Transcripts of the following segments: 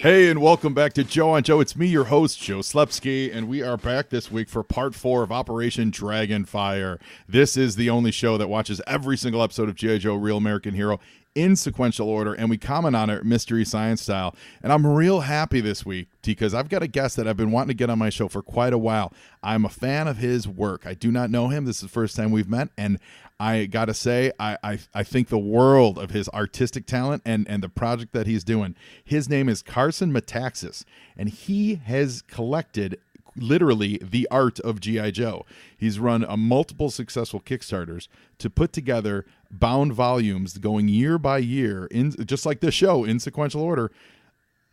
Hey, and welcome back to Joe on Joe. It's me, your host, Joe Slepsky, and we are back this week for part 4 of Operation Dragonfire. This is the only show that watches every single episode of G.I. Joe, Real American Hero, in sequential order, and we comment on it mystery science style. And I'm real happy this week because I've got a guest that I've been wanting to get on my show for quite a while. I'm a fan of his work. I do not know him. This is the first time we've met, and I gotta say, I think the world of his artistic talent and the project that he's doing. His name is Carson Mataxis, and he has collected literally the art of G.I. Joe. He's run multiple successful Kickstarters to put together bound volumes going year by year, in just like this show, in sequential order.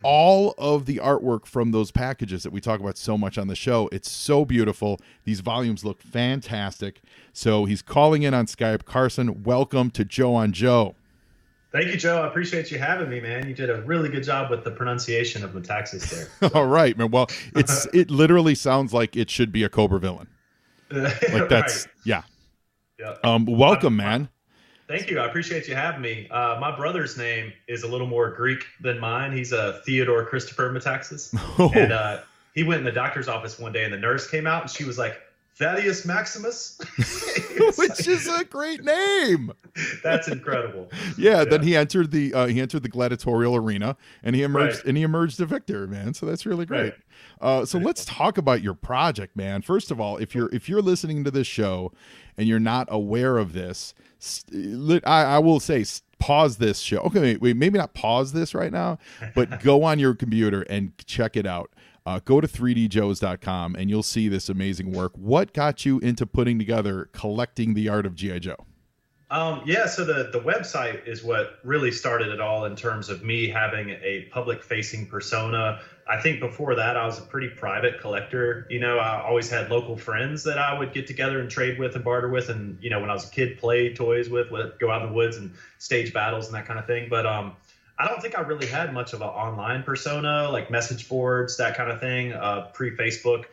All of the artwork from those packages that we talk about so much on the show, it's so beautiful. These volumes look fantastic. So he's calling in on Skype. Carson, welcome to Joe on Joe. Thank you, Joe. I appreciate you having me, man. You did a really good job with the pronunciation of Mataxis there. So. All right, man. Well, it literally sounds like it should be a Cobra villain. Like that's, right. Yeah. Yep. Welcome, man. Thank you. I appreciate you having me. My brother's name is a little more Greek than mine. He's a Theodore Christopher Mataxis. Oh. And he went in the doctor's office one day, and the nurse came out, and she was like, Thaddeus Maximus? Which is a great name. That's incredible. Yeah, then he entered the gladiatorial arena, and he emerged a victor, man. So that's really great. Right. So let's talk about your project, man. First of all, if you're listening to this show and you're not aware of this, I will say pause this show. Okay, wait, maybe not pause this right now, but go on your computer and check it out. Go to 3djoes.com and you'll see this amazing work. What got you into putting together collecting the art of G.I. Joe? So the website is what really started it all in terms of me having a public-facing persona. I think before that, I was a pretty private collector. You know, I always had local friends that I would get together and trade with and barter with. And, you know, when I was a kid, play toys with, go out in the woods and stage battles and that kind of thing. But I don't think I really had much of an online persona, like message boards, that kind of thing, pre-Facebook.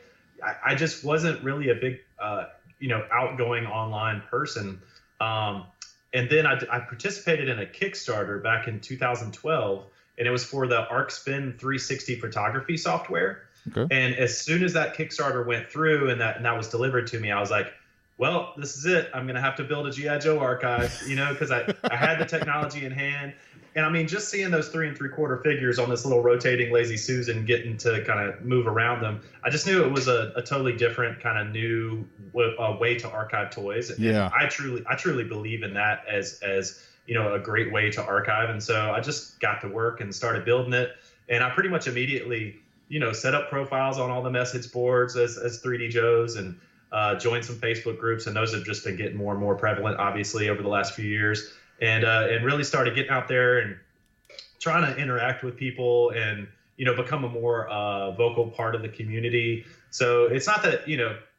I just wasn't really a big, outgoing online person. And then I participated in a Kickstarter back in 2012, and it was for the ArcSpin 360 photography software. Okay. And as soon as that Kickstarter went through and that was delivered to me, I was like, well, this is it. I'm going to have to build a G.I. Joe archive, because I had the technology in hand. And I mean, just seeing those 3 3/4 figures on this little rotating Lazy Susan getting to kind of move around them, I just knew it was a totally different kind of new way to archive toys. Yeah, and I truly believe in that as a great way to archive. And so I just got to work and started building it. And I pretty much immediately, set up profiles on all the message boards as 3D Joes and joined some Facebook groups. And those have just been getting more and more prevalent, obviously, over the last few years. And really started getting out there and trying to interact with people and, become a more vocal part of the community. So it's not that,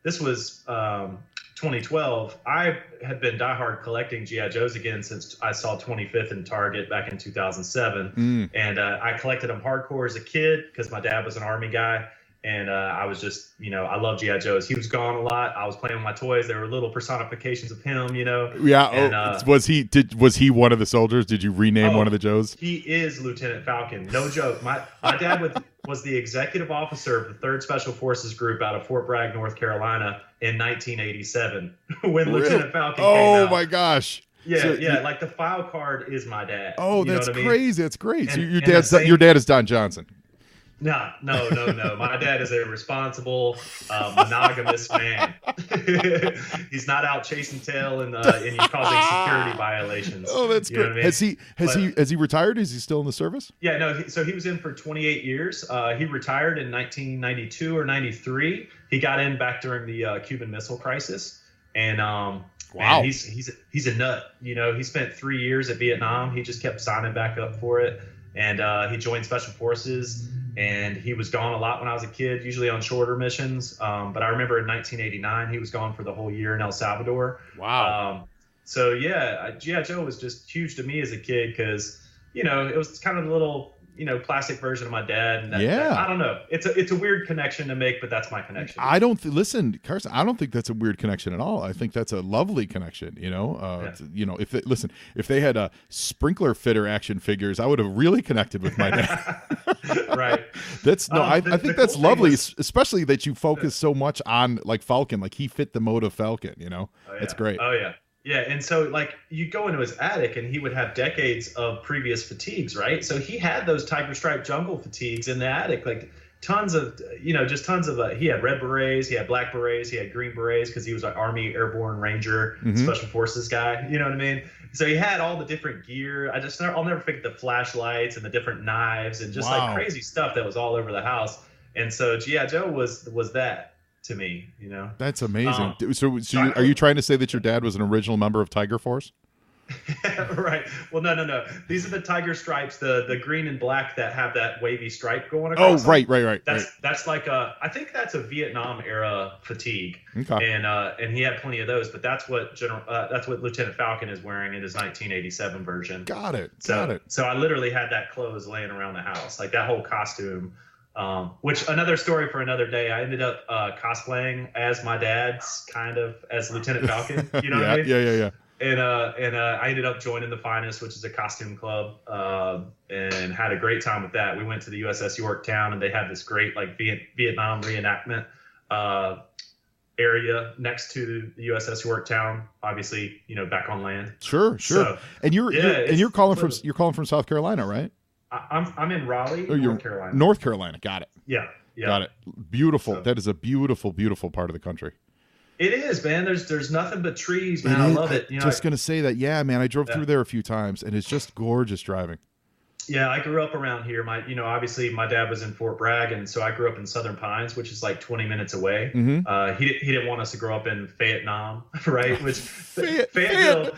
this was 2012. I had been diehard collecting G.I. Joes again since I saw 25th in Target back in 2007. And I collected them hardcore as a kid because my dad was an Army guy. And I was just, I love G.I. Joes. He was gone a lot. I was playing with my toys. There were little personifications of him, Yeah. And, was he one of the soldiers? Did you rename one of the Joes? He is Lieutenant Falcon. No joke. My dad was the executive officer of the 3rd Special Forces Group out of Fort Bragg, North Carolina in 1987 when Lieutenant Falcon came out. Oh, my gosh. Yeah, so, like the file card is my dad. Oh, that's crazy. That's great. So your dad is Don Johnson. No. My dad is a responsible, monogamous man. He's not out chasing tail and causing security violations. Oh, that's great. I mean? Has he retired? Is he still in the service? Yeah, no. So he was in for 28 years. He retired in 1992 or 93. He got in back during the Cuban Missile Crisis, and wow, man, he's a nut. He spent 3 years at Vietnam. He just kept signing back up for it, and he joined Special Forces. And he was gone a lot when I was a kid, usually on shorter missions. But I remember in 1989, he was gone for the whole year in El Salvador. Wow. So, yeah, G.I. Joe was just huge to me as a kid because, it was kind of a little, plastic version of my dad. And Yeah. I don't know. It's a weird connection to make, but that's my connection. I don't listen, Carson. I don't think that's a weird connection at all. I think that's a lovely connection. If they had a sprinkler fitter action figures, I would have really connected with my dad. Right. I think that's lovely, especially that you focus so much on like Falcon. Like he fit the mode of Falcon. That's great. Oh yeah. Yeah, and so like you go into his attic and he would have decades of previous fatigues, right? So he had those tiger stripe jungle fatigues in the attic, like tons of, he had red berets, he had black berets, he had green berets because he was an Army Airborne Ranger, Special Forces guy, you know what I mean? So he had all the different gear. I'll never forget the flashlights and the different knives and just like crazy stuff that was all over the house. And so G.I. Joe was that to me, That's amazing. So are you trying to say that your dad was an original member of Tiger Force? Right. Well, no. These are the tiger stripes, the green and black that have that wavy stripe going across. Oh, right. That's like I think that's a Vietnam era fatigue. Okay. And he had plenty of those, but that's what Lieutenant Falcon is wearing in his 1987 version. Got it. So I literally had that clothes laying around the house, like that whole costume. Which another story for another day. I ended up cosplaying as my dad's, kind of as Lieutenant Falcon. You know what I mean? Yeah. And I ended up joining the Finest, which is a costume club, and had a great time with that. We went to the USS Yorktown, and they had this great like Vietnam reenactment area next to the USS Yorktown. Obviously, you back on land. Sure. So, and you're calling from South Carolina, right? I'm in Raleigh, North Carolina. North Carolina, got it. Yeah. Got it. Beautiful. So, that is a beautiful, beautiful part of the country. It is, man. There's nothing but trees, man. I love it. Gonna say that, yeah, man. I drove through there a few times, and it's just gorgeous driving. Yeah, I grew up around here. Obviously my dad was in Fort Bragg, and so I grew up in Southern Pines, which is like 20 minutes away. He didn't want us to grow up in Vietnam, right? Which Fayetteville.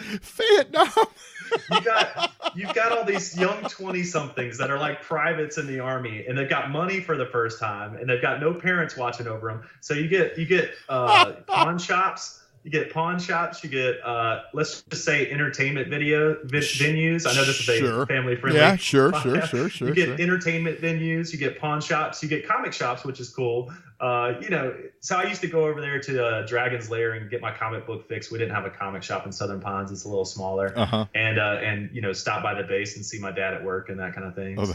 You've got all these young 20-somethings that are like privates in the Army, and they've got money for the first time, and they've got no parents watching over them. So you get pawn shops. You get pawn shops. You get let's just say entertainment venues. I know this is a family friendly. Yeah, sure. You get entertainment venues. You get pawn shops. You get comic shops, which is cool. So I used to go over there to Dragon's Lair and get my comic book fix. We didn't have a comic shop in Southern Pines. It's a little smaller. And stop by the base and see my dad at work and that kind of thing. Oh,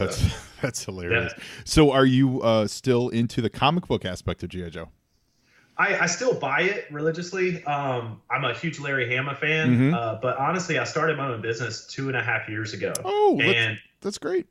that's hilarious. Yeah. So are you still into the comic book aspect of G.I. Joe? I still buy it religiously. I'm a huge Larry Hama fan, but honestly, I started my own business 2.5 years ago. Oh, that's great.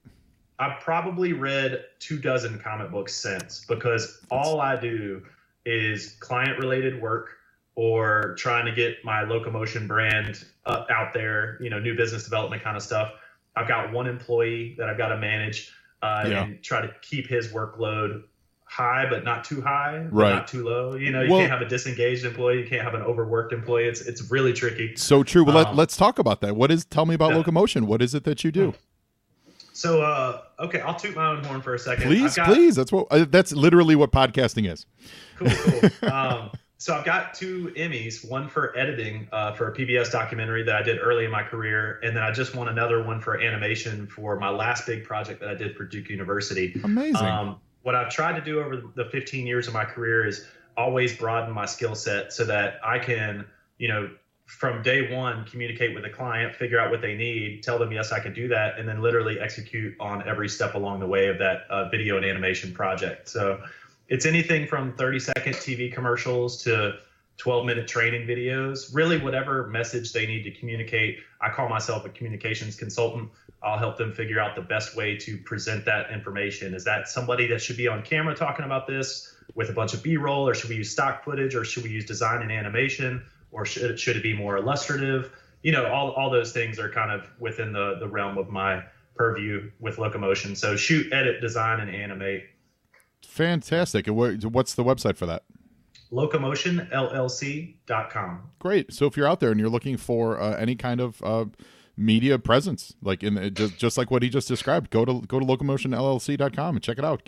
I've probably read 24 comic books since, because all I do is client-related work or trying to get my Locomotion brand out there, new business development kind of stuff. I've got one employee that I've got to manage and try to keep his workload high, but not too high, but not too low. You can't have a disengaged employee. You can't have an overworked employee. It's really tricky. So true. Well, let's talk about that. Tell me about Locomotion. What is it that you do? So, okay, I'll toot my own horn for a second. Please. That's literally what podcasting is. Cool. So I've got 2 Emmys, one for editing for a PBS documentary that I did early in my career, and then I just won another one for animation for my last big project that I did for Duke University. Amazing. What I've tried to do over the 15 years of my career is always broaden my skill set so that I can, from day one, communicate with the client, figure out what they need, tell them, yes, I can do that, and then literally execute on every step along the way of that video and animation project. So it's anything from 30-second TV commercials to 12-minute training videos, really whatever message they need to communicate. I call myself a communications consultant. I'll help them figure out the best way to present that information. Is that somebody that should be on camera talking about this with a bunch of B-roll, or should we use stock footage, or should we use design and animation, or should it be more illustrative? All those things are kind of within the realm of my purview with Locomotion. So shoot, edit, design, and animate. Fantastic. And what's the website for that? LocomotionLLC.com. Great. So if you're out there and you're looking for any kind of media presence, like just like what he just described, go to locomotionllc.com and check it out.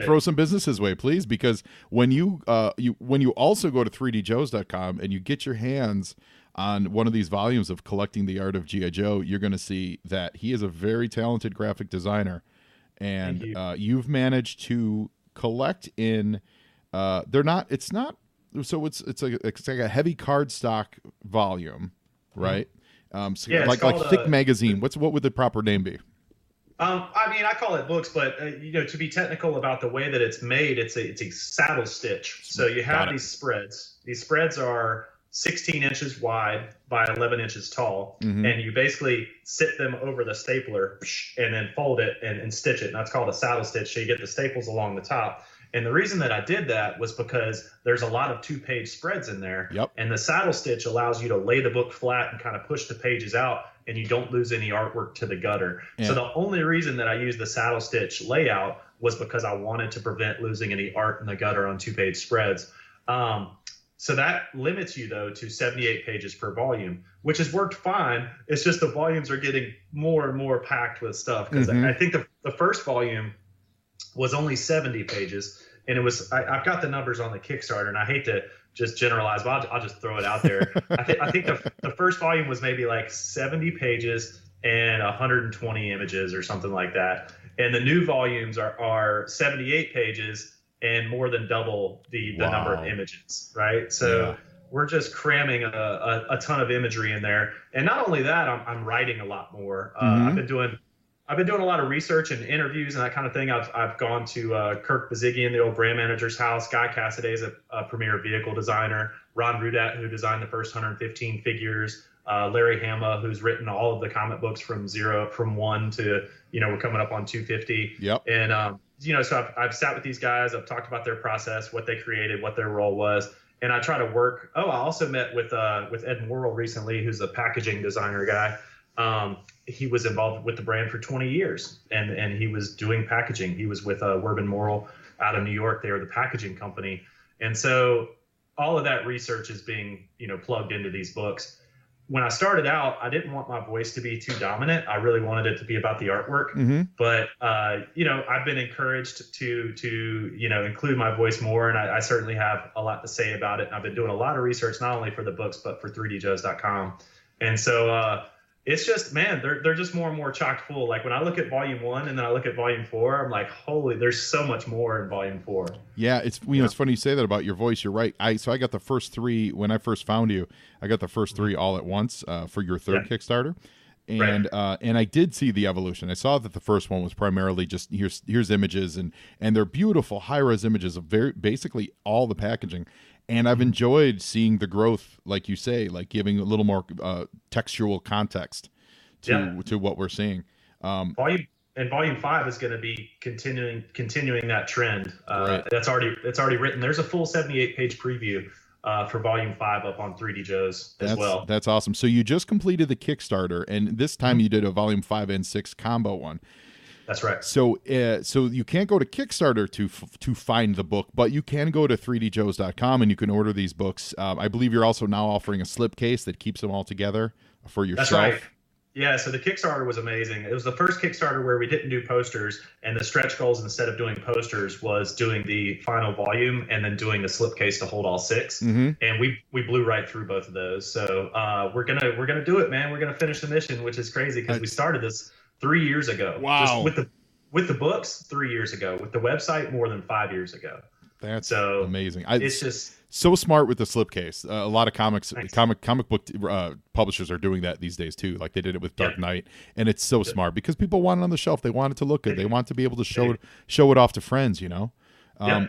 Throw some business his way, please, because when you also go to 3djoes.com and you get your hands on one of these volumes of Collecting the Art of G.I. Joe, you're going to see that he is a very talented graphic designer, and you. you've managed to collect in. It's not. So it's like a heavy cardstock volume, right? So Yeah, like thick magazine. What would the proper name be? I mean, I call it books, but to be technical about the way that it's made, it's a saddle stitch. So you have these spreads. These spreads are 16 inches wide by 11 inches tall, and you basically sit them over the stapler and then fold it and stitch it. And that's called a saddle stitch. So you get the staples along the top. And the reason that I did that was because there's a lot of 2-page spreads in there. Yep. And the saddle stitch allows you to lay the book flat and kind of push the pages out, and you don't lose any artwork to the gutter. Yeah. So the only reason that I used the saddle stitch layout was because I wanted to prevent losing any art in the gutter on 2-page spreads. So that limits you, though, to 78 pages per volume, which has worked fine. It's just the volumes are getting more and more packed with stuff. Because I think the first volume was only 70 pages. And it was, I've got the numbers on the Kickstarter, and I hate to just generalize, but I'll just throw it out there. I think the first volume was maybe like 70 pages and 120 images or something like that. And the new volumes are 78 pages and more than double the number of images, right? So we're just cramming a ton of imagery in there. And not only that, I'm writing a lot more. I've been doing a lot of research and interviews and that kind of thing. I've gone to Kirk Bazigian, the old brand manager's house. Guy Cassaday is a premier vehicle designer. Ron Rudat, who designed the first 115 figures. Larry Hama, who's written all of the comic books from 1 to, we're coming up on 250. Yep. And, so I've sat with these guys. I've talked about their process, what they created, what their role was. And I try to work. I also met with Ed Morrill recently, who's a packaging designer guy. He was involved with the brand for 20 years, and he was doing packaging. He was with Werben Morrill out of New York. They were the packaging company. And so all of that research is being, plugged into these books. When I started out, I didn't want my voice to be too dominant. I really wanted it to be about the artwork. But, I've been encouraged to include my voice more, and I certainly have a lot to say about it. And I've been doing a lot of research, not only for the books, but for 3djoes.com. And so, it's just, man, they're just more and more chock full. Like when I look at volume 1 and then I look at volume 4, I'm like, holy, there's so much more in volume 4. Yeah, it's it's funny you say that about your voice. You're right. I got the first 3 when I first found you. I got the first 3 all at once for your third Kickstarter, and and I did see the evolution. I saw that the first one was primarily just here's images and they're beautiful high-res images of basically all the packaging. And I've enjoyed seeing the growth, like you say, like giving a little more textual context to what we're seeing. Volume 5 is going to be continuing that trend. That's already written. There's a full 78-page preview for Volume 5 up on 3D Joe's as well. That's awesome. So you just completed the Kickstarter, and this time you did a Volume 5 and 6 combo one. That's right. So you can't go to Kickstarter to find the book, but you can go to 3djoes.com and you can order these books. I believe you're also now offering a slipcase that keeps them all together for yourself. That's right. Yeah, so the Kickstarter was amazing. It was the first Kickstarter where we didn't do posters, and the stretch goals, instead of doing posters, was doing the final volume and then doing the slipcase to hold all 6. And we blew right through both of those. So we're gonna do it, man. We're gonna finish the mission, which is crazy because we started this 3 years ago. Wow. Just with the books 3 years ago, with the website more than 5 years ago. That's so amazing. It's just so smart with the slipcase. A lot of comic book publishers are doing that these days too. Like they did it with Dark Knight, and it's so smart because people want it on the shelf. They want it to look good. They want to be able to show it off to friends. Yeah,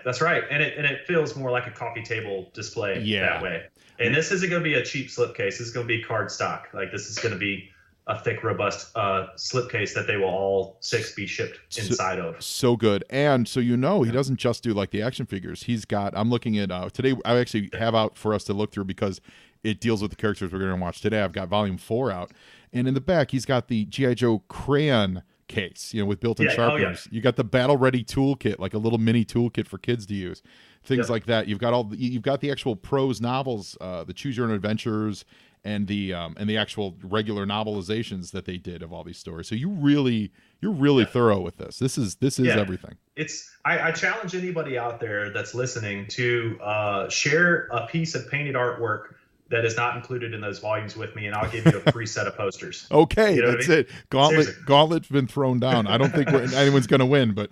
that's right. And it feels more like a coffee table display that way. And this isn't going to be a cheap slipcase. This is going to be cardstock. Like this is going to be a thick, robust slipcase that they will all 6 be shipped inside of. So good. And so he doesn't just do like the action figures. He's got, I'm looking at, today I actually have out for us to look through because it deals with the characters we're going to watch today. I've got volume 4 out. And in the back, he's got the G.I. Joe crayon case, with built-in sharpeners. You got the battle-ready toolkit, like a little mini toolkit for kids to use. Things like that. You've got you've got the actual prose novels, the Choose Your Own Adventures, and the actual regular novelizations that they did of all these stories. So you're really thorough with this. This is everything. I challenge anybody out there that's listening to share a piece of painted artwork that is not included in those volumes with me, and I'll give you a free set of posters. Okay, you know that's it. Gauntlet's been thrown down. I don't think anyone's going to win, but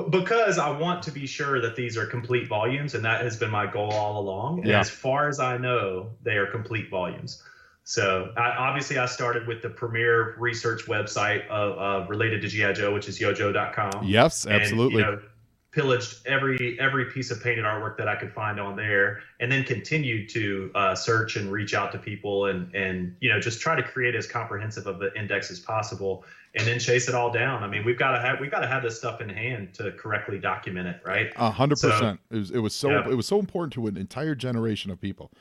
because I want to be sure that these are complete volumes, and that has been my goal all along. And as far as I know, they are complete volumes. So obviously I started with the premier research website related to G.I. Joe, which is yojo.com. Yes, absolutely. And, pillaged every piece of painted artwork that I could find on there, and then continued to search and reach out to people and just try to create as comprehensive of an index as possible, and then chase it all down. I mean, we've got to have this stuff in hand to correctly document it, right? 100%. It was so important to an entire generation of people.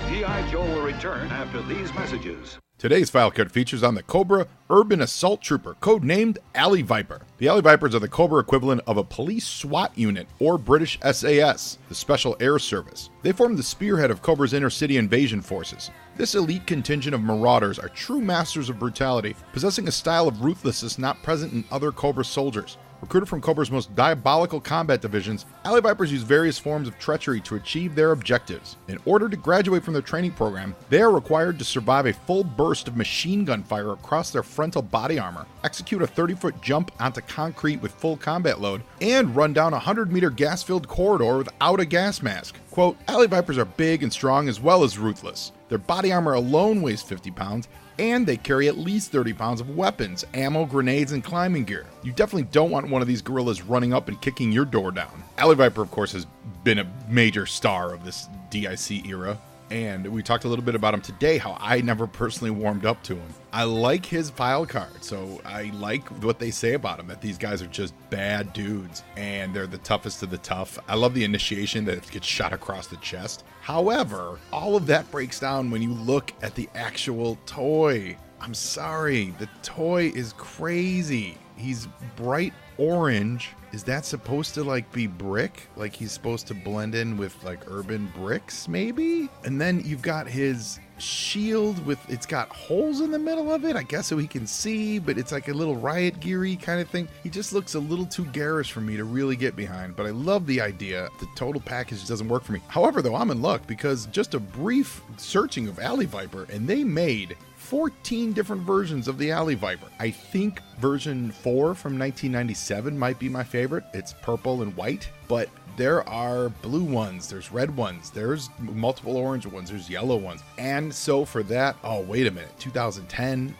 G.I. Joe will return after these messages. Today's Filecard features on the Cobra Urban Assault Trooper, codenamed Alley Viper. The Alley Vipers are the Cobra equivalent of a police SWAT unit or British SAS, the Special Air Service. They form the spearhead of Cobra's inner-city invasion forces. This elite contingent of marauders are true masters of brutality, possessing a style of ruthlessness not present in other Cobra soldiers. Recruited from Cobra's most diabolical combat divisions, Alley Vipers use various forms of treachery to achieve their objectives. In order to graduate from their training program, they are required to survive a full burst of machine gun fire across their frontal body armor, execute a 30-foot jump onto concrete with full combat load, and run down a 100-meter gas-filled corridor without a gas mask. Quote, Alley Vipers are big and strong as well as ruthless. Their body armor alone weighs 50 pounds, and they carry at least 30 pounds of weapons, ammo, grenades, and climbing gear. You definitely don't want one of these guerrillas running up and kicking your door down. Alley Viper, of course, has been a major star of this DIC era, and we talked a little bit about him today, how I never personally warmed up to him. I like his file card, so I like what they say about him, that these guys are just bad dudes, and they're the toughest of the tough. I love the initiation that gets shot across the chest. However, all of that breaks down when you look at the actual toy. I'm sorry, the toy is crazy. He's bright orange. Is that supposed to like be brick? Like he's supposed to blend in with like urban bricks maybe? And then you've got his shield with, it's got holes in the middle of it, I guess, so he can see, but it's like a little riot geary kind of thing. He just looks a little too garish for me to really get behind, but I love the idea. The total package doesn't work for me. However, though, I'm in luck because just a brief searching of Alley Viper and they made 14 different versions of the Alley Viper. I think version 4 from 1997 might be my favorite. It's purple and white, but there are blue ones, there's red ones, there's multiple orange ones, there's yellow ones. And so for that, oh, wait a minute, 2010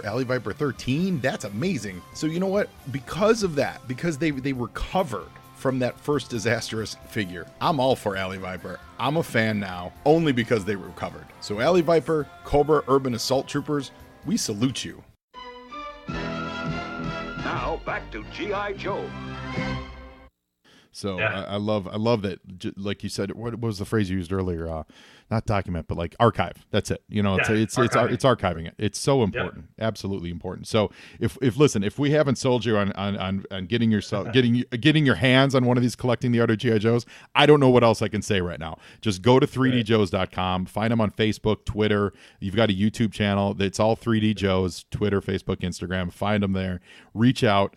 Alley Viper 13, that's amazing. So you know what? Because of that, because they recovered from that first disastrous figure, I'm all for Alley Viper. I'm a fan now, only because they recovered. So Alley Viper, Cobra Urban Assault Troopers, we salute you. Now back to G.I. Joe. So yeah. I love that. Like you said, what was the phrase you used earlier? Not document, but like archive. That's it. You know, it's archiving it. It's so important, absolutely important. So if we haven't sold you on getting your hands on one of these collecting the art of G.I. Joes, I don't know what else I can say right now. Just go to 3djoes.com, find them on Facebook, Twitter. You've got a YouTube channel. It's all 3D Joes, Twitter, Facebook, Instagram. Find them there. Reach out.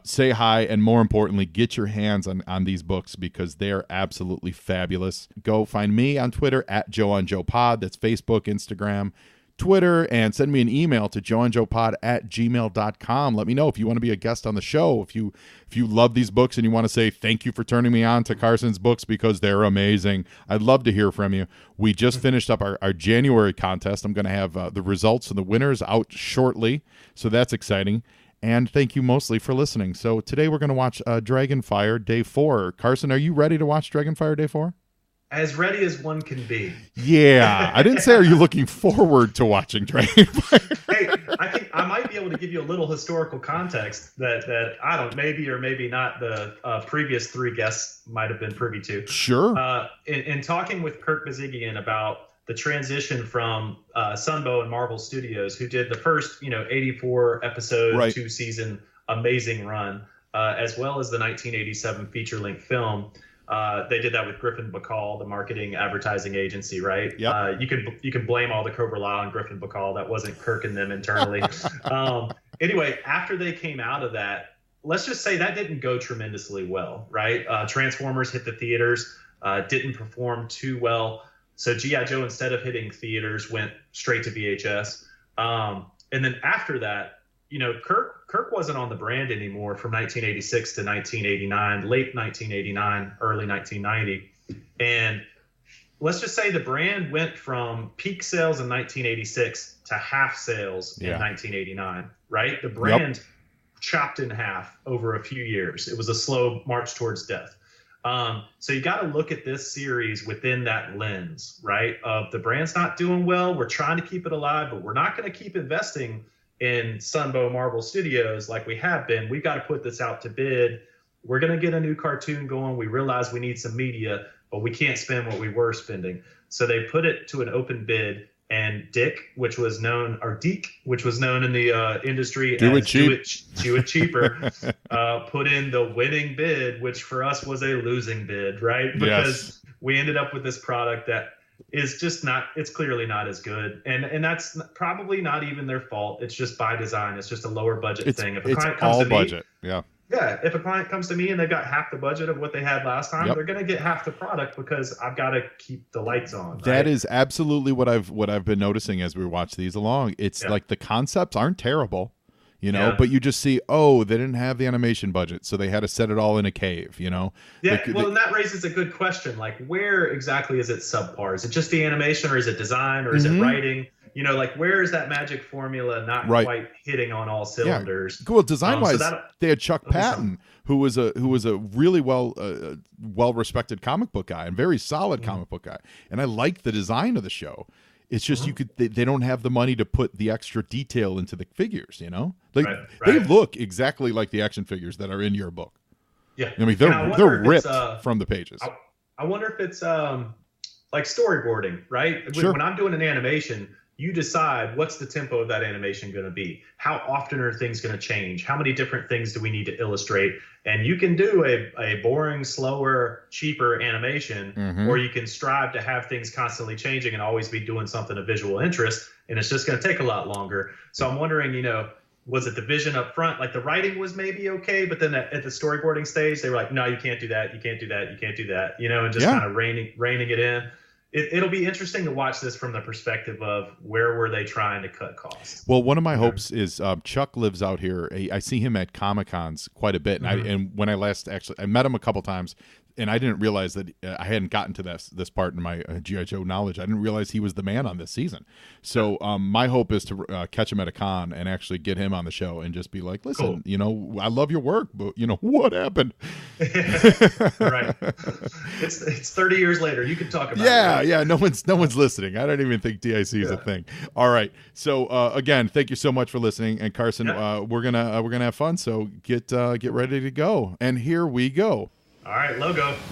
Say hi, and more importantly, get your hands on these books because they're absolutely fabulous. Go find me on Twitter at JoeOnJoePod. That's Facebook, Instagram, Twitter, and send me an email to joeandjoepod@gmail.com. Let me know if you want to be a guest on the show. If you love these books and you want to say thank you for turning me on to Carson's books because they're amazing, I'd love to hear from you. We just finished up our January contest. I'm going to have the results and the winners out shortly, so that's exciting. And thank you mostly for listening. So today we're going to watch Dragonfire Day 4. Carson, are you ready to watch Dragonfire Day 4? As ready as one can be. Yeah. I didn't say are you looking forward to watching Dragonfire? Hey, I think I might be able to give you a little historical context that I don't, maybe or maybe not the previous three guests might have been privy to. Sure. In talking with Kirk Bazigian about the transition from Sunbow and Marvel Studios, who did the first, 84 episode, 2-season amazing run, as well as the 1987 feature-length film. They did that with Griffin Bacall, the marketing advertising agency, right? Yep. You can blame all the Cobra Law on Griffin Bacall. That wasn't Kirk and them internally. Anyway, after they came out of that, let's just say that didn't go tremendously well, right? Transformers hit the theaters. Didn't perform too well. So G.I. Joe, instead of hitting theaters, went straight to VHS. And then after that, Kirk wasn't on the brand anymore from 1986 to 1989, late 1989, early 1990. And let's just say the brand went from peak sales in 1986 to half sales in 1989, right? The brand chopped in half over a few years. It was a slow march towards death. So you got to look at this series within that lens, right? Of the brand's not doing well. We're trying to keep it alive, but we're not going to keep investing in Sunbow Marvel Studios like we have been. We've got to put this out to bid. We're going to get a new cartoon going. We realize we need some media, but we can't spend what we were spending. So they put it to an open bid, and Deke, which was known in the industry Do as Do It Cheaper, put in the winning bid, which for us was a losing bid, right? Because we ended up with this product that is just it's clearly not as good. And that's probably not even their fault. It's just by design. It's just a lower budget thing. If a client comes all to budget. me, if a client comes to me and they've got half the budget of what they had last time, they're going to get half the product because I've got to keep the lights on. Right? That is absolutely what I've been noticing as we watch these along. It's like the concepts aren't terrible, but you just see, they didn't have the animation budget, so they had to set it all in a cave, Yeah, and that raises a good question. Like, where exactly is it subpar? Is it just the animation, or is it design, or is it writing? Where is that magic formula not quite hitting on all cylinders? Yeah. Cool. Design-wise, they had Chuck Patton, who was a really well-respected comic book guy and very solid comic book guy. And I like the design of the show. It's just they don't have the money to put the extra detail into the figures. They look exactly like the action figures that are in your book. Yeah, I mean they're ripped from the pages. I wonder if it's like storyboarding, right? Sure. When I'm doing an animation, you decide what's the tempo of that animation going to be. How often are things going to change? How many different things do we need to illustrate? And you can do a boring, slower, cheaper animation, or you can strive to have things constantly changing and always be doing something of visual interest. And it's just going to take a lot longer. So I'm wondering, was it the vision up front? Like the writing was maybe okay, but then at the storyboarding stage, they were like, no, you can't do that. You can't do that. You can't do that. And just kind of reining it in. It'll be interesting to watch this from the perspective of where were they trying to cut costs. Well, one of my hopes is Chuck lives out here. I see him at Comic-Cons quite a bit, and when I met him a couple times, and I didn't realize that I hadn't gotten to this part in my G.I. Joe knowledge. I didn't realize he was the man on this season. So my hope is to catch him at a con and actually get him on the show and just be like, listen, I love your work, but what happened? Right. It's 30 years later. You can talk about it. Right? Yeah. No one's listening. I don't even think DIC is a thing. All right. So again, thank you so much for listening. And Carson, we're gonna have fun. So get ready to go. And here we go. All right,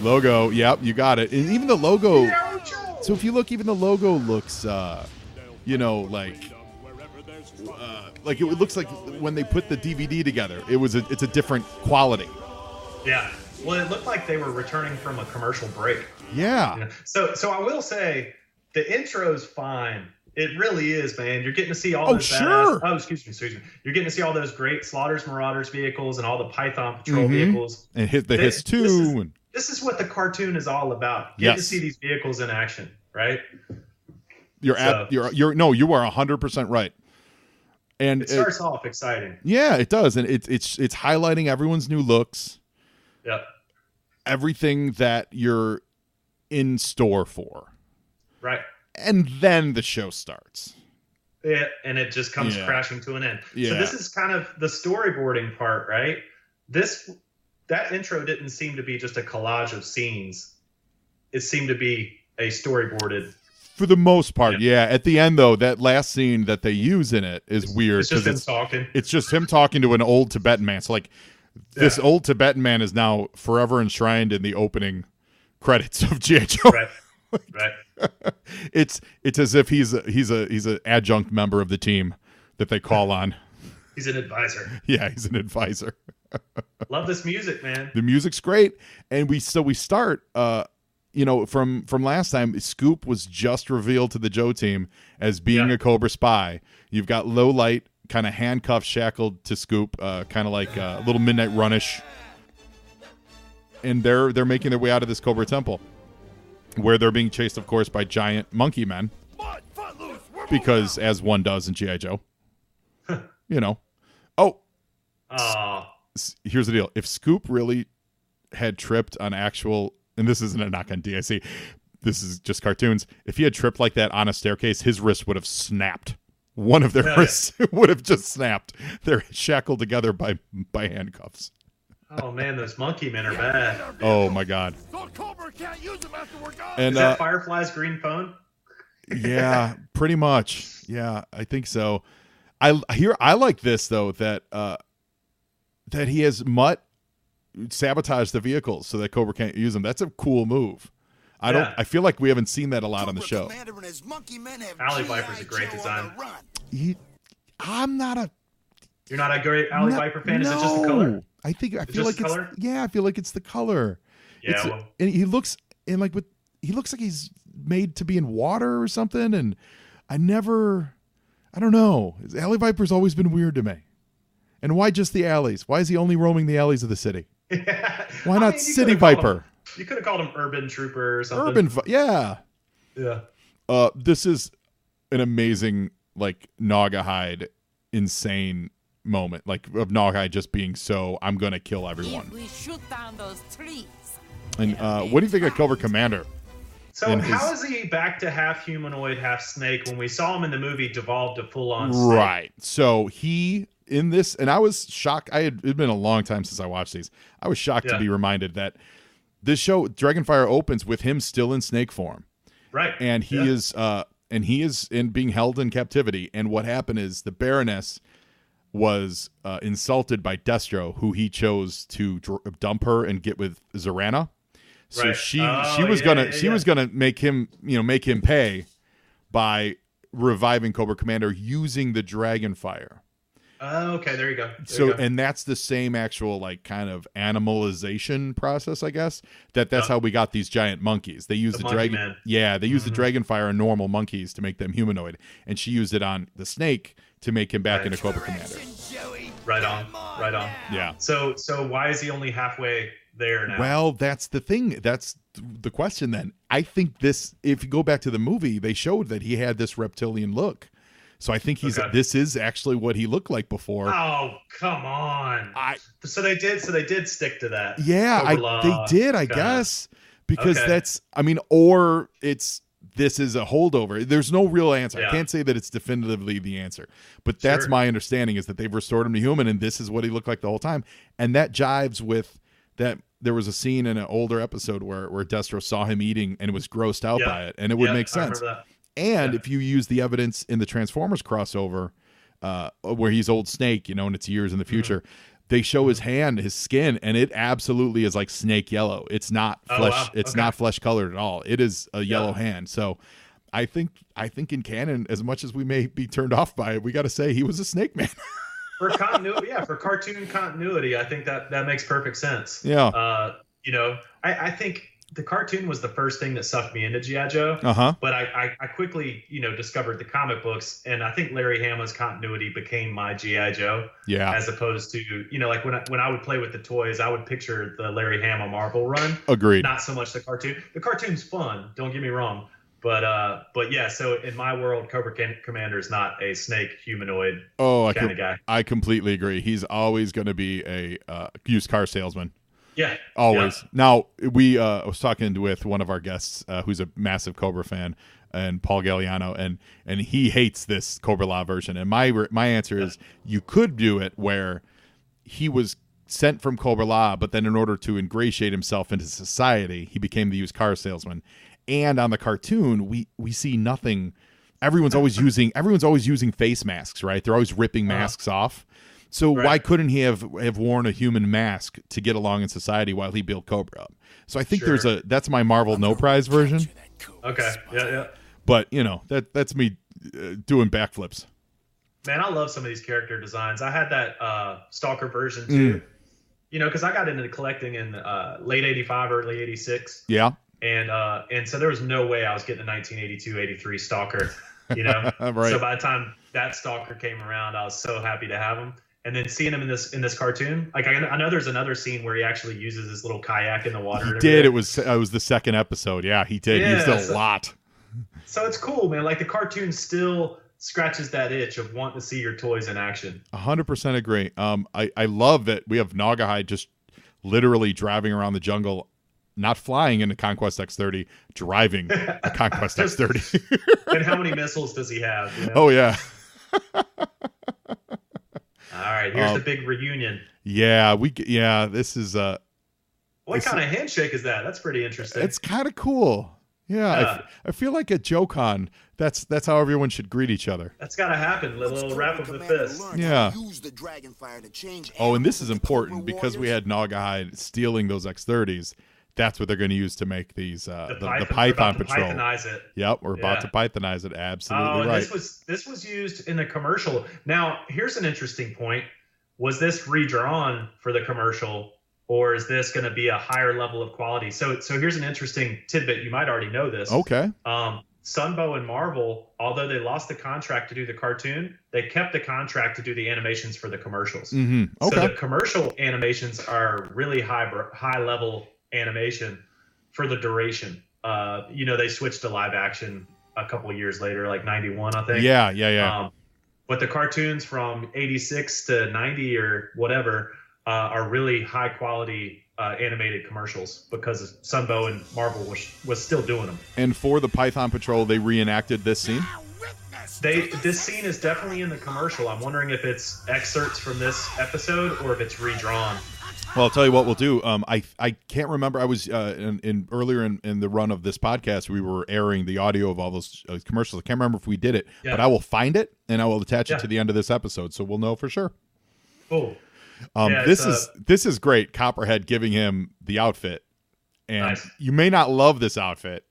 logo. Yep, you got it. And even the logo. So if you look, even the logo looks, like it looks like when they put the DVD together, it's a different quality. Yeah. Well, it looked like they were returning from a commercial break. Yeah. So I will say the intro's fine. It really is, man. You're getting to see all those excuse me. You're getting to see all those great Slaughters Marauders vehicles and all the Python Patrol vehicles. And hit the Hiss 2. This is what the cartoon is all about. Getting to see these vehicles in action, right? You are 100% right. And it starts off exciting. Yeah, it does. And it's highlighting everyone's new looks. Yep. Everything that you're in store for. Right. And then the show starts. Yeah, and it just comes crashing to an end. Yeah. So this is kind of the storyboarding part, right? That intro didn't seem to be just a collage of scenes. It seemed to be a storyboarded. For the most part, yeah. At the end, though, that last scene that they use in it is weird. It's just him talking. It's just him talking to an old Tibetan man. So, this old Tibetan man is now forever enshrined in the opening credits of G.I. Joe. Right. It's as if he's an adjunct member of the team that they call on. He's an advisor. Yeah, he's an advisor. Love this music, man. The music's great, and we start. From last time, Scoop was just revealed to the Joe team as being a Cobra spy. You've got Low Light kind of handcuffed, shackled to Scoop, kind of like a little Midnight Runish, and they're making their way out of this Cobra temple. where they're being chased, of course, by giant monkey men. Because, as one does in G.I. Joe. You know. Oh. Here's the deal. If Scoop really had tripped on actual, and this isn't a knock on DIC, this is just cartoons. If he had tripped like that on a staircase, his wrist would have snapped. One of their wrists would have just snapped. They're shackled together by handcuffs. Oh man, those monkey men are bad. Oh my God. And is that Firefly's green phone? Yeah, pretty much. Yeah, I think so. I like this though, that he has Mutt sabotage the vehicles so that Cobra can't use them. That's a cool move. I feel like we haven't seen that a lot on the show. Alley Viper's a great design. You're not a great Alley Viper fan? Is it just the color? I feel like it's the color. Yeah. And he looks like he's made to be in water or something, and I don't know. Alley Viper's always been weird to me. And why just the alleys? Why is he only roaming the alleys of the city? Why not City Viper? You could have called him Urban Trooper or something. Yeah. This is an amazing, like, Naugahyde insane moment, like, of Naugahyde just being so, I'm going to kill everyone. We shoot down those trees. And what do you think of Cobra Commander? So how is he back to half humanoid, half snake when we saw him in the movie devolve to full-on snake? Right. So he, in this, and I was shocked. It'd been a long time since I watched these. I was shocked to be reminded that this show, Dragonfire, opens with him still in snake form. Right. And he is being held in captivity. And what happened is the Baroness was insulted by Destro, who he chose to dump her and get with Zorana. So she was gonna make him pay by reviving Cobra Commander using the Dragonfire. Oh, okay, there you go. And that's the same actual, like, kind of animalization process, I guess. That's how we got these giant monkeys. They use the dragon. Yeah, they use the Dragonfire on normal monkeys to make them humanoid, and she used it on the snake to make him back into Cobra Commander. Right on. Yeah. So why is he only halfway there now? Well, that's the thing. That's the question then. I think this, if you go back to the movie, they showed that he had this reptilian look. So I think this is actually what he looked like before. Oh, come on. So they did stick to that. Yeah, they did, I guess. Because this is a holdover. There's no real answer. I can't say that it's definitively the answer. But that's my understanding, is that they've restored him to human, and this is what he looked like the whole time. And that jives with that. There was a scene in an older episode where Destro saw him eating and was grossed out by it, and it would make sense. And if you use the evidence in the Transformers crossover, where he's Old Snake, and it's years in the future, they show his hand, his skin, and it absolutely is like snake yellow. It's not flesh. Wow. It's not flesh colored at all. It is a yellow hand. So I think in canon, as much as we may be turned off by it, we got to say he was a snake man. For continuity, for cartoon continuity, I think that makes perfect sense. Yeah. I think the cartoon was the first thing that sucked me into G.I. Joe. But I quickly, discovered the comic books, and I think Larry Hama's continuity became my G.I. Joe. Yeah. As opposed to, like when I would play with the toys, I would picture the Larry Hama Marvel run. Agreed. Not so much the cartoon. The cartoon's fun. Don't get me wrong. But yeah, so in my world, Cobra Commander is not a snake humanoid kind of guy. I completely agree. He's always going to be a used car salesman. Yeah. Always. Yeah. Now, we was talking with one of our guests who's a massive Cobra fan, and Paul Galliano, and he hates this Cobra La version. And my answer is, you could do it where he was sent from Cobra La, but then in order to ingratiate himself into society, he became the used car salesman. And on the cartoon, we see nothing. Everyone's always using face masks, right? They're always ripping masks off. So why couldn't he have worn a human mask to get along in society while he built Cobra up? So I think that's my Marvel No Prize version. Okay. Yeah. But that's me doing backflips. Man, I love some of these character designs. I had that Stalker version too. Because I got into collecting in late '85, early '86. Yeah. And so there was no way I was getting a 1982, 83 Stalker, Right. So by the time that Stalker came around, I was so happy to have him. and then seeing him in this cartoon. Like I know there's another scene where he actually uses his little kayak in the water. He did. It was the second episode. Yeah, he did. Yeah, he used a lot. So it's cool, man. Like the cartoon still scratches that itch of wanting to see your toys in action. 100% agree. I love that we have Naugahyde just literally driving around the jungle, not flying in a Conquest X-30, driving a Conquest X-30. And how many missiles does he have? You know? Oh yeah. All right, here's the big reunion. Yeah, this is what kind of handshake is that? That's pretty interesting. It's kind of cool. Yeah, I feel like at JoeCon, that's how everyone should greet each other. That's got to happen. A little rap of the fist. Yeah. Oh, and this is important because we had Naugahyde stealing those X-30s. That's what they're going to use to make these the Python Patrol. Pythonize it. Yep, we're about to Pythonize it. Absolutely right. This was used in the commercial. Now, here's an interesting point. Was this redrawn for the commercial, or is this going to be a higher level of quality? So here's an interesting tidbit. You might already know this. Okay. Sunbow and Marvel, although they lost the contract to do the cartoon, they kept the contract to do the animations for the commercials. Mm-hmm. Okay. So the commercial animations are really high level animation for the duration. They switched to live action a couple of years later, like 91, I think. Yeah. But the cartoons from 86 to 90 or whatever are really high quality animated commercials because Sunbow and Marvel was still doing them. And for the Python Patrol, they reenacted this scene? This scene is definitely in the commercial. I'm wondering if it's excerpts from this episode or if it's redrawn. Well, I'll tell you what we'll do. I can't remember. I was earlier in the run of this podcast, we were airing the audio of all those commercials. I can't remember if we did it, but I will find it and I will attach it to the end of this episode, so we'll know for sure. Cool. This is great. Copperhead giving him the outfit, and nice. You may not love this outfit.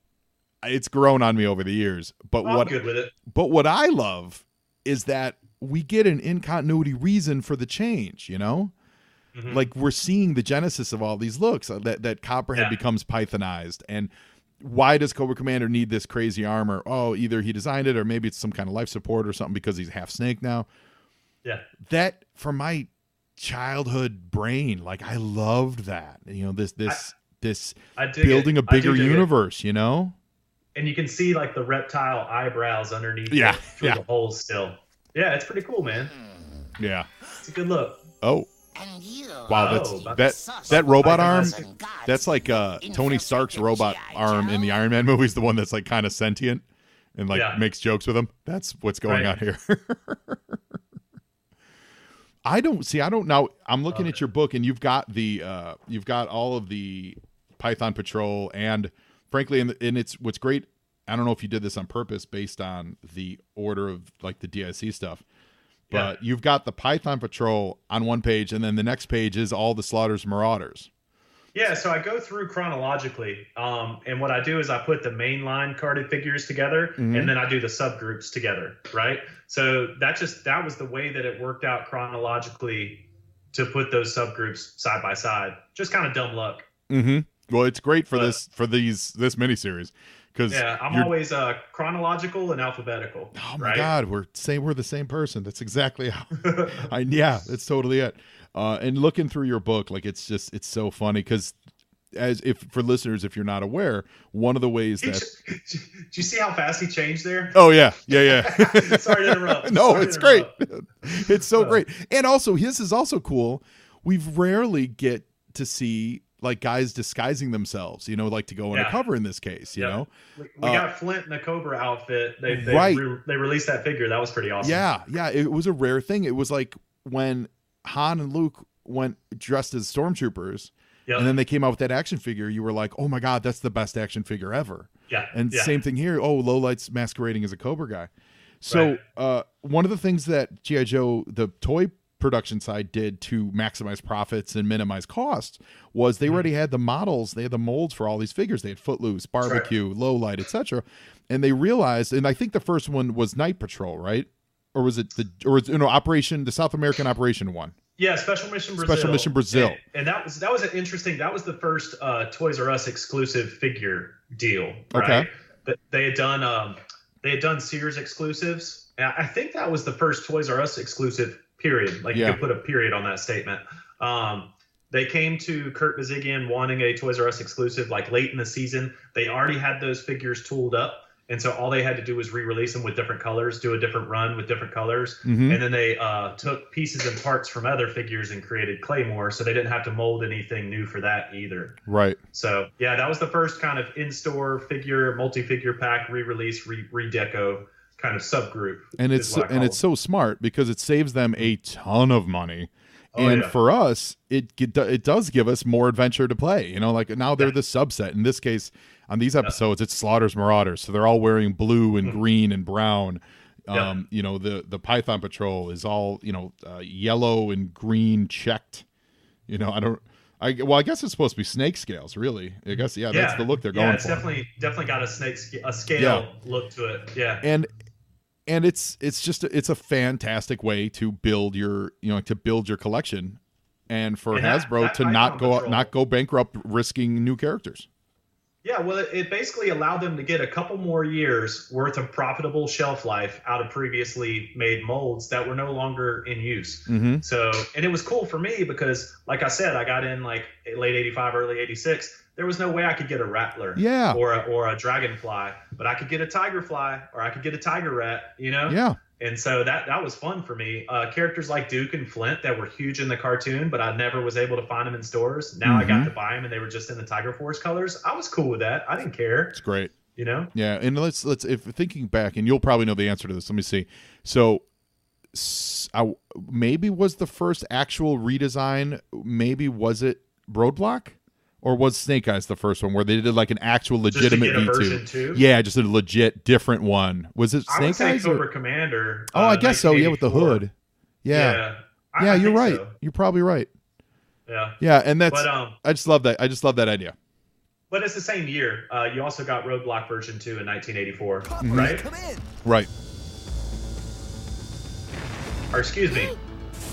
It's grown on me over the years, but I'm good with it. But what I love is that we get an in-continuity reason for the change. Mm-hmm. Like we're seeing the genesis of all these looks that Copperhead becomes Pythonized, and why does Cobra Commander need this crazy armor? Oh, either he designed it or maybe it's some kind of life support or something because he's half snake now. Yeah, that from my childhood brain, like I loved that. This building a bigger universe. And you can see like the reptile eyebrows underneath through the holes still. Yeah, it's pretty cool, man. Yeah, it's a good look. Oh. Wow, that robot arm, that's like Tony Stark's robot arm in the Iron Man movies, the one that's like kind of sentient and makes jokes with him. That's what's going on here. I don't know. I'm looking at your book and you've got all of the Python Patrol, and frankly, and it's what's great. I don't know if you did this on purpose based on the order of like the DIC stuff. But you've got the Python Patrol on one page, and then the next page is all the Slaughter's Marauders. Yeah, so I go through chronologically, and what I do is I put the mainline carded figures together, and then I do the subgroups together, right? So that was the way that it worked out chronologically to put those subgroups side by side. Just kind of dumb luck. Mm-hmm. Well, it's great for this miniseries. I'm always chronological and alphabetical. Oh my God, we're the same person. That's exactly how. That's totally it. And looking through your book, like it's so funny because for listeners, if you're not aware, one of the ways that did you see how fast he changed there? Oh yeah. Sorry to interrupt. No, it's great. It's so great, and also his is also cool. We've rarely get to see like guys disguising themselves, like to go undercover in this case, you know. We got Flint in a Cobra outfit. They released that figure. That was pretty awesome. Yeah. It was a rare thing. It was like when Han and Luke went dressed as stormtroopers, and then they came out with that action figure. You were like, oh my God, that's the best action figure ever. Yeah. And same thing here. Oh, Lowlight's masquerading as a Cobra guy. So one of the things that G.I. Joe, the toy production side, did to maximize profits and minimize costs was they already had the models, they had the molds for all these figures. They had Footloose, Barbecue, Lowlight, etc. And they realized, and I think the first one was Night Patrol, right? Or was it the South American Operation one? Yeah, Special Mission Brazil. And that was the first Toys R Us exclusive figure deal, right? Okay. But they had done Sears exclusives. And I think that was the first Toys R Us exclusive period. Like you could put a period on that statement. They came to Kurt Bazigian wanting a Toys R Us exclusive like late in the season. They already had those figures tooled up. And so all they had to do was re-release them with different colors, do a different run with different colors. And then they took pieces and parts from other figures and created Claymore. So they didn't have to mold anything new for that either. Right. So, yeah, that was the first kind of in-store figure, multi-figure pack, re-release, re-deco kind of subgroup. And it's so smart because it saves them a ton of money. And for us, it does give us more adventure to play. You know, like now they're the subset. In this case, on these episodes, it's Slaughter's Marauders. So they're all wearing blue and green and brown. You know, the Python Patrol is all, yellow and green checked. You know, I guess it's supposed to be snake scales, really. I guess, that's the look they're going for. Yeah, it's definitely got a scale look to it. Yeah. And it's a fantastic way to build your collection, and for Hasbro to not go bankrupt risking new characters. Yeah, well, it basically allowed them to get a couple more years worth of profitable shelf life out of previously made molds that were no longer in use. So, and it was cool for me because, like I said, I got in like late '85, early '86. There was no way I could get a Rattler or a Dragonfly, but I could get a Tigerfly or I could get a Tiger Rat, Yeah. And so that was fun for me. Characters like Duke and Flint that were huge in the cartoon, but I never was able to find them in stores. Now I got to buy them, and they were just in the Tiger Force colors. I was cool with that. I didn't care. It's great. Yeah, and let's if thinking back, and you'll probably know the answer to this. Let me see. So maybe was the first actual redesign, maybe was it Roadblock? Or was Snake Eyes the first one where they did like an actual legitimate V2? Yeah, just a legit different one. Was it Snake Eyes? I would say Cobra Commander. Oh, I guess so. Yeah, with the hood. Yeah. Yeah, you're right. So. You're probably right. Yeah. Yeah, and that's. But, I just love that. I just love that idea. But it's the same year. You also got Roadblock version 2 in 1984, right? Right. Or excuse me.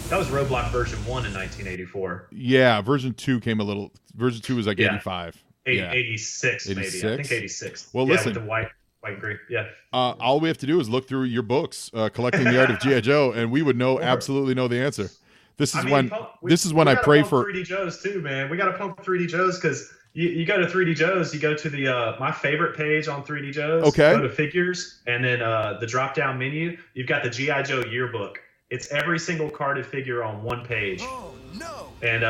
That was Roadblock version 1 in 1984. Yeah, version 2 came a little. Version 2 was like 85. 86 maybe. I think 86. Well, listen. With the white and green. Yeah. All we have to do is look through your books, Collecting the Art of G.I. Joe, and we would absolutely know the answer. This is when I pray for 3D Joes too, man. We got to pump 3D Joes because you go to 3D Joes, you go to the my favorite page on 3D Joes. Okay. Go to figures, and then the drop down menu. You've got the G.I. Joe yearbook. It's every single carded figure on one page. Oh, no. And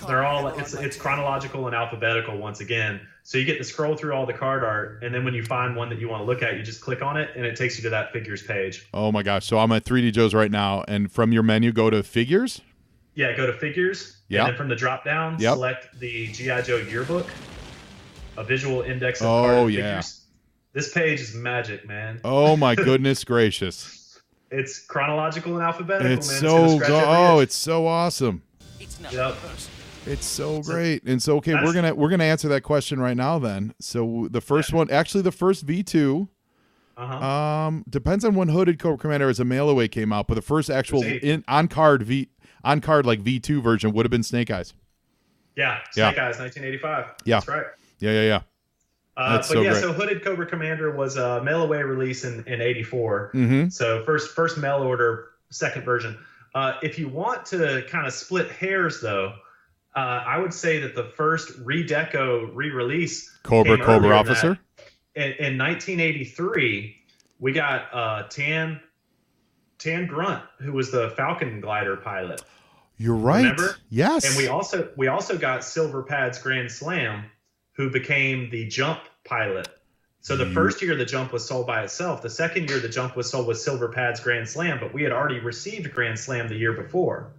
they're all it's chronological and alphabetical once again. So you get to scroll through all the card art, and then when you find one that you want to look at, you just click on it, and it takes you to that figures page. Oh my gosh! So I'm at 3D Joe's right now, and from your menu, go to figures. Yeah, go to figures. Yeah. And then from the drop down, select the G.I. Joe yearbook, a visual index of carded figures. This page is magic, man. Oh my goodness gracious! It's chronological and alphabetical, it's man. It's so awesome. It's not It's so great. And so we're gonna answer that question right now then. So the first one, actually the first V2, depends on when Hooded Cobra Commander as a mail away came out, but the first actual on card like V2 version would have been Snake Eyes. Yeah, Snake Eyes, 1985. Yeah, that's right. Yeah. So Hooded Cobra Commander was a mail away release in 84. So first mail order, second version. If you want to kind of split hairs though, I would say that the first redeco re-release Cobra Officer in 1983, we got Tan Grunt, who was the Falcon Glider pilot. You're right. Remember? Yes. And we also got Silver Pads Grand Slam, who became the Jump pilot. So the first year the Jump was sold by itself. The second year the Jump was sold with Silver Pads Grand Slam, but we had already received Grand Slam the year before,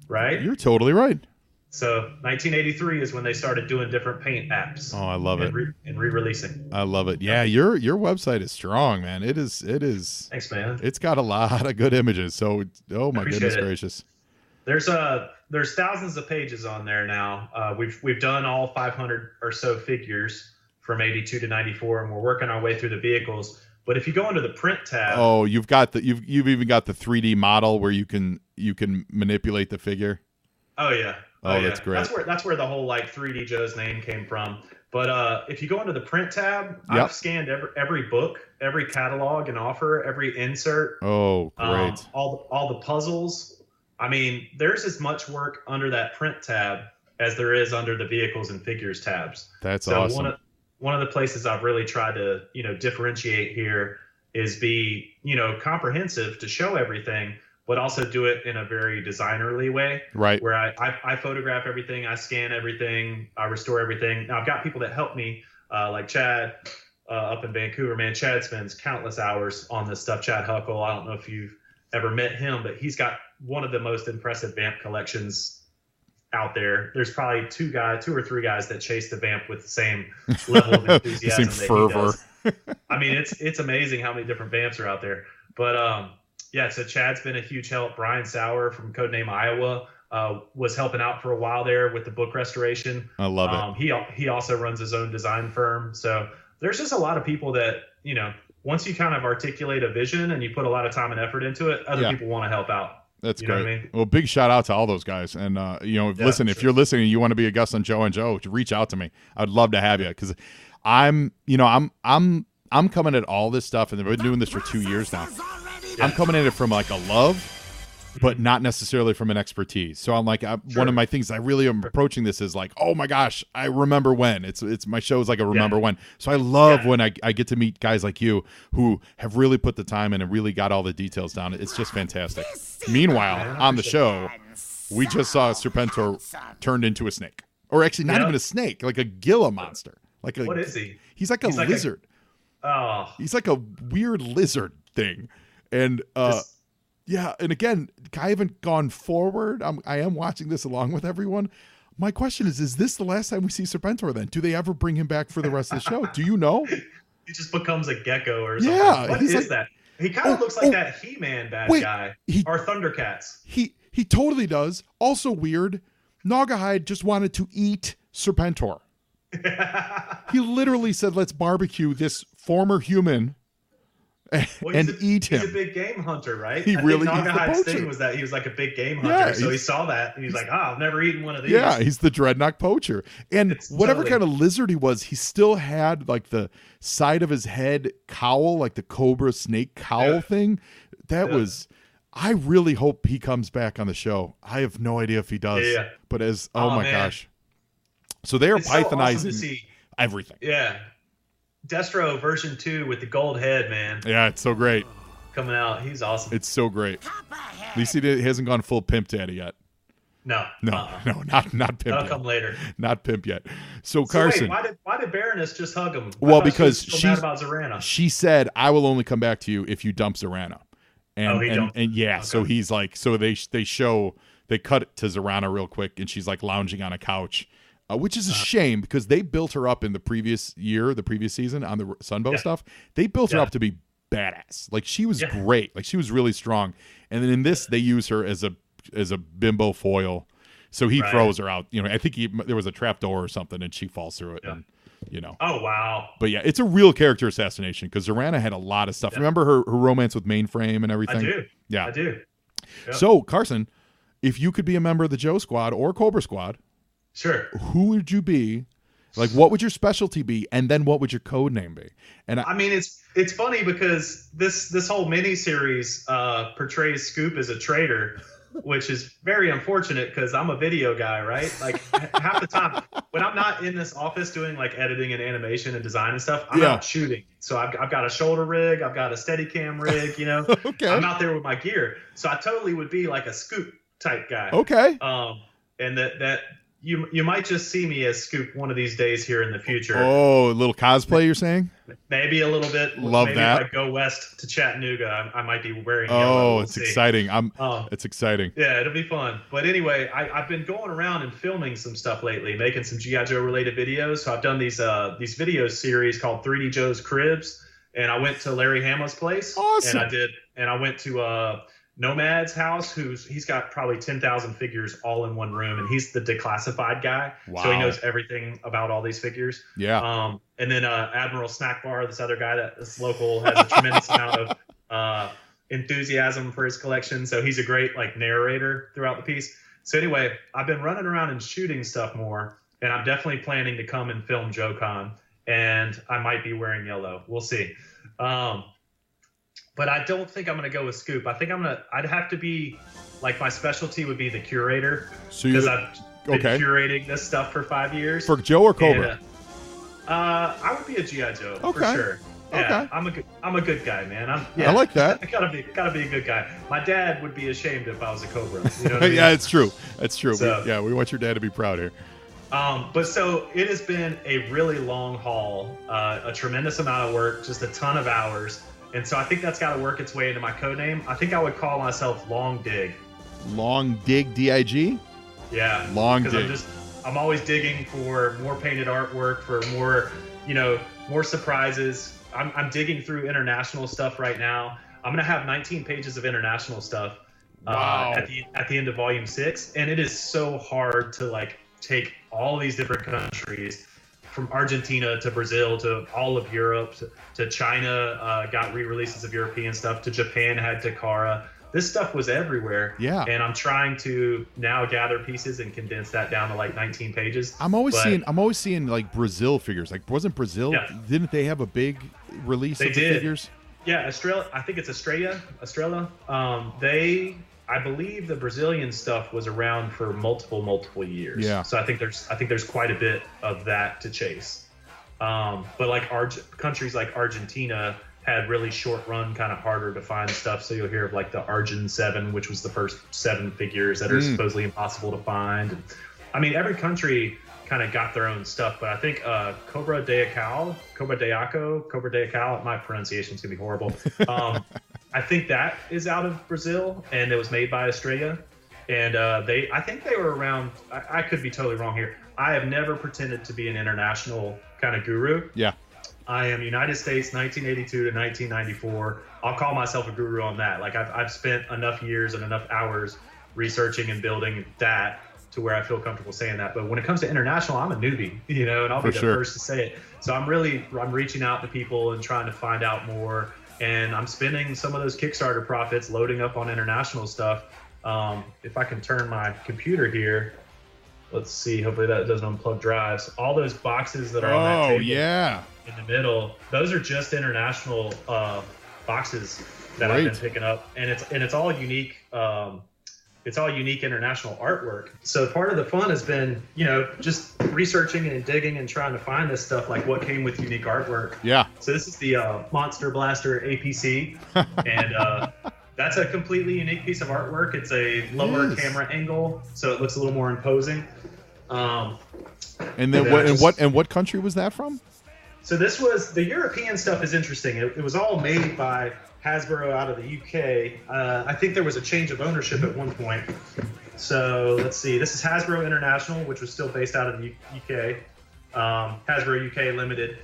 right? You're totally right. So 1983 is when they started doing different paint apps. Oh, I love it. And re-releasing. I love it. Yeah, your website is strong, man. It is. Thanks, man. It's got a lot of good images. So, oh my goodness gracious. There's thousands of pages on there now. We've done all 500 or so figures from 82 to 94, and we're working our way through the vehicles. But if you go into the print tab, you've even got the 3D model where you can manipulate the figure. Oh yeah. Oh, that's great. That's where the whole like 3D Joe's name came from. But if you go into the print tab, I've scanned every book, every catalog and offer, every insert. Oh, great. All the puzzles. I mean, there's as much work under that print tab as there is under the vehicles and figures tabs. That's awesome. One of the places I've really tried to, differentiate here is be, comprehensive to show everything, but also do it in a very designerly way. Right. Where I photograph everything, I scan everything, I restore everything. Now I've got people that help me, like Chad up in Vancouver. Man, Chad spends countless hours on this stuff. Chad Huckle. I don't know if you've ever met him, but he's got one of the most impressive vamp collections out there. There's probably two or three guys that chase the vamp with the same level of enthusiasm the same fervor. He does. I mean, it's amazing how many different vamps are out there. But so Chad's been a huge help. Brian Sauer from Codename Iowa was helping out for a while there with the book restoration. I love it. He also runs his own design firm. So there's just a lot of people that, once you kind of articulate a vision and you put a lot of time and effort into it, other people want to help out. That's great. What I mean? Well, big shout out to all those guys. And, listen, if you're listening and you want to be a guest on Joe and Joe, reach out to me. I'd love to have you because I'm coming at all this stuff, and I've been doing this for 2 years now. I'm coming at it from like a love, but not necessarily from an expertise. So I'm like, one of my things I really am approaching this is like, oh my gosh, I remember when. It's my show is like a remember when. So I love when I get to meet guys like you who have really put the time in and really got all the details down. It's just fantastic. Meanwhile, on the show, we just saw Serpentor turned into a snake, or actually not even a snake, like a Gila monster. What is he? He's like a lizard. He's like a weird lizard thing, and yeah, and again, I haven't gone forward. I am watching this along with everyone. My question is this the last time we see Serpentor then? Do they ever bring him back for the rest of the show? Do you know? He just becomes a gecko or something. Yeah. What is that? He kind of looks like that He-Man bad guy. Or Thundercats. He totally does. Also weird, Naugahyde just wanted to eat Serpentor. He literally said, let's barbecue this former human and eat him. He's a big game hunter, right? He really is. Naugahyde's thing was that he was like a big game hunter, so he saw that and he's like, I've never eaten one of these. Yeah, he's the Dreadnought poacher. And whatever kind of lizard he was, he still had like the side of his head cowl, like the cobra snake cowl thing. That was, I really hope he comes back on the show. I have no idea if he does. Yeah. But oh my gosh. So they are Pythonizing so awesome everything. Yeah. Destro version 2 with the gold head, man. Yeah, it's so great. Coming out. He's awesome. It's so great. At least he hasn't gone full pimp daddy yet. No, not pimp. That'll come later. Not pimp yet. So Carson, wait, why did Baroness just hug him? Well, because she's mad about Zorana. She said, "I will only come back to you if you dump Zorana." And okay. So he's like, so they cut it to Zorana real quick, and she's like lounging on a couch. Which is a shame because they built her up in the previous season on the Sunbow stuff. They built her up to be badass. Like she was great. Like she was really strong. And then in this, they use her as a bimbo foil. So he throws her out. I think there was a trap door or something, and she falls through it. And Oh wow. But yeah, it's a real character assassination because Zorana had a lot of stuff. Remember her romance with Mainframe and everything? I do. Yeah, I do. Yep. So Carson, if you could be a member of the Joe Squad or Cobra Squad. Sure. Who would you be? Like, what would your specialty be, and then what would your code name be? And I mean, it's funny because this whole mini series portrays Scoop as a traitor, which is very unfortunate because I'm a video guy, right? Like half the time when I'm not in this office doing like editing and animation and design and stuff, I'm out shooting. So I've got a shoulder rig, I've got a Steadicam rig, Okay. I'm out there with my gear, so I totally would be like a Scoop type guy. Okay. And that. You might just see me as Scoop one of these days here in the future. Oh, a little cosplay, you're saying? Maybe a little bit. Love maybe that. If I go west to Chattanooga, I might be wearing yellow. We'll it's exciting. It's exciting. Yeah, it'll be fun. But anyway, I've been going around and filming some stuff lately, making some G.I. Joe related videos. So I've done these video series called 3D Joe's Cribs, and I went to Larry Hama's place. Awesome. And I went to Nomad's house, he's got probably 10,000 figures all in one room, and he's the declassified guy. Wow. So he knows everything about all these figures. Yeah. And then Admiral Snack Bar, this other guy that is local, has a tremendous amount of enthusiasm for his collection. So he's a great like narrator throughout the piece. So anyway, I've been running around and shooting stuff more, and I'm definitely planning to come and film JoeCon, and I might be wearing yellow. We'll see. But I don't think I'm going to go with Scoop. I think I'd have to be, like, my specialty would be the curator. So because I've been curating this stuff for 5 years. For Joe or Cobra? And, I would be a G.I. Joe for sure. Yeah, okay. I'm a good guy, man. I like that. I gotta be a good guy. My dad would be ashamed if I was a Cobra. You know what I mean? Yeah, it's true. It's true. So, we want your dad to be proud here. But so it has been a really long haul, a tremendous amount of work, just a ton of hours. And so I think that's got to work its way into my code name. I think I would call myself Long Dig. Long Dig, D-I-G? Yeah. Long Dig. Because I'm always digging for more painted artwork, for more, more surprises. I'm digging through international stuff right now. I'm going to have 19 pages of international stuff at the end of volume 6. And it is so hard to, like, take all these different countries, from Argentina to Brazil to all of Europe to China, got re-releases of European stuff, to Japan had Takara. This stuff was everywhere. Yeah. And I'm trying to now gather pieces and condense that down to like 19 pages. I'm always seeing like Brazil figures. Like, wasn't Brazil? Yeah. Didn't they have a big release of the figures? Yeah, Australia. I think it's Australia. I believe the Brazilian stuff was around for multiple years. Yeah. So I think there's quite a bit of that to chase. But like countries like Argentina had really short run, kind of harder to find stuff. So you'll hear of like the Argent 7, which was the first 7 figures that are supposedly impossible to find. I mean, every country kind of got their own stuff, but I think Cobra de Acao, my pronunciation's gonna be horrible. I think that is out of Brazil, and it was made by Australia. And I think they were around. I could be totally wrong here. I have never pretended to be an international kind of guru. Yeah. I am United States 1982 to 1994. I'll call myself a guru on that. Like I've spent enough years and enough hours researching and building that to where I feel comfortable saying that. But when it comes to international, I'm a newbie, and I'll be the first to say it. So I'm reaching out to people and trying to find out more. And I'm spending some of those Kickstarter profits loading up on international stuff. If I can turn my computer here, let's see. Hopefully that doesn't unplug drives. All those boxes that are on that table in the middle, those are just international boxes that I've been picking up, and it's all unique. It's all unique international artwork. So part of the fun has been, just researching and digging and trying to find this stuff, like what came with unique artwork. Yeah. So this is the Monster Blaster APC, and that's a completely unique piece of artwork. It's a lower camera angle, so it looks a little more imposing. And then what country was that from? So this was, the European stuff is interesting. It was all made by Hasbro out of the UK. I think there was a change of ownership at one point. So let's see. This is Hasbro International, which was still based out of the UK. Hasbro UK Limited.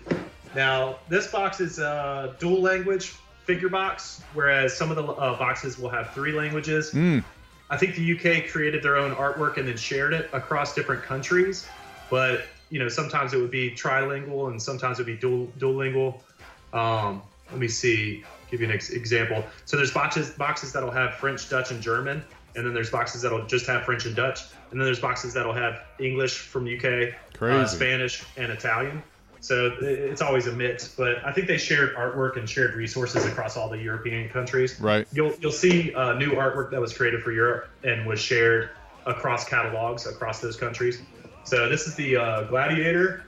Now, this box is a dual language figure box, whereas some of the boxes will have 3 languages. I think the UK created their own artwork and then shared it across different countries. But, sometimes it would be trilingual and sometimes it would be dual-lingual. Let me see. Give you an example. So there's boxes that'll have French, Dutch, and German, and then there's boxes that'll just have French and Dutch, and then there's boxes that'll have English from UK, Spanish, and Italian. So it's always a mix, but I think they shared artwork and shared resources across all the European countries. Right. You'll see new artwork that was created for Europe and was shared across catalogs across those countries. So this is the Gladiator,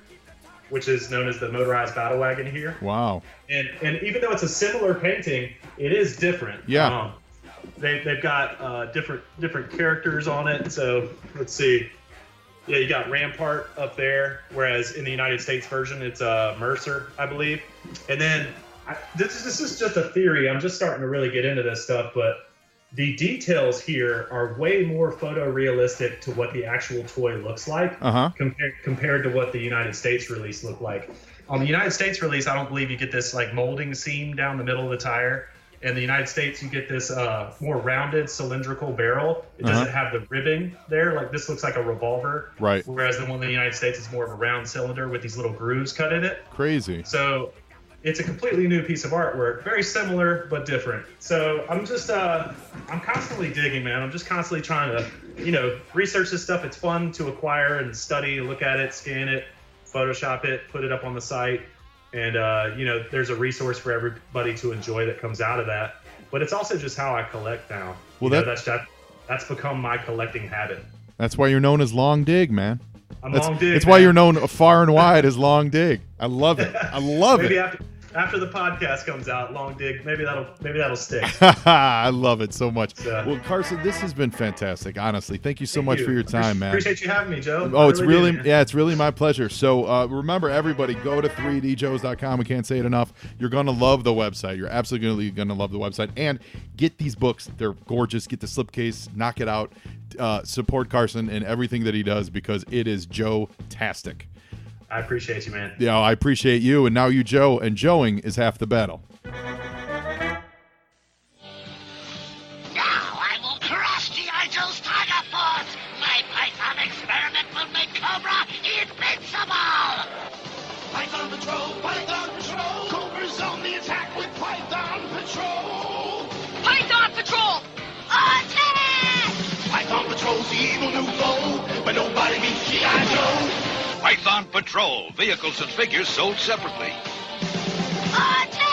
which is known as the motorized battle wagon here. Wow. And even though it's a similar painting, it is different. Yeah. They've got different characters on it. So let's see. Yeah, you got Rampart up there, whereas in the United States version, it's Mercer, I believe. And then this is just a theory. I'm just starting to really get into this stuff, but the details here are way more photorealistic to what the actual toy looks like compared to what the United States release looked like. On the United States release, I don't believe you get this like molding seam down the middle of the tire. In the United States, you get this more rounded cylindrical barrel. It doesn't have the ribbing there. Like this looks like a revolver. Right. Whereas the one in the United States is more of a round cylinder with these little grooves cut in it. Crazy. So it's a completely new piece of artwork, very similar but different. So I'm just I'm constantly digging, man. I'm just constantly trying to research this stuff. It's fun to acquire and study, look at it, scan it, Photoshop it, put it up on the site, and there's a resource for everybody to enjoy that comes out of that. But it's also just how I collect now. Well, that's become my collecting habit. That's why you're known as Long Dig, man. Long Dig. It's why you're known far and wide as Long Dig. I love it. I love maybe it. After the podcast comes out, Long Dig, maybe that'll stick. I love it so much. So, well, Carson, this has been fantastic. Honestly, thank you so much for your time, man. Appreciate you having me, Joe. Oh, it's really my pleasure. So remember, everybody, go to 3djoes.com. We can't say it enough. You're gonna love the website. You're absolutely gonna love the website, and get these books. They're gorgeous. Get the slipcase. Knock it out. Support Carson and everything that he does, because it is Joe-tastic. I appreciate you, man. Yeah, I appreciate you, and now you, Joe, and Joeing is half the battle. Now I will crush G.I. Joe's Tiger Force! My Python experiment will make Cobra invincible! Python Patrol! Python Patrol! Cobra's on the attack with Python Patrol! Python Patrol! Attack! Python Patrol's the evil new foe, but nobody beats G.I. Joe! Python Patrol, vehicles and figures sold separately. Attack!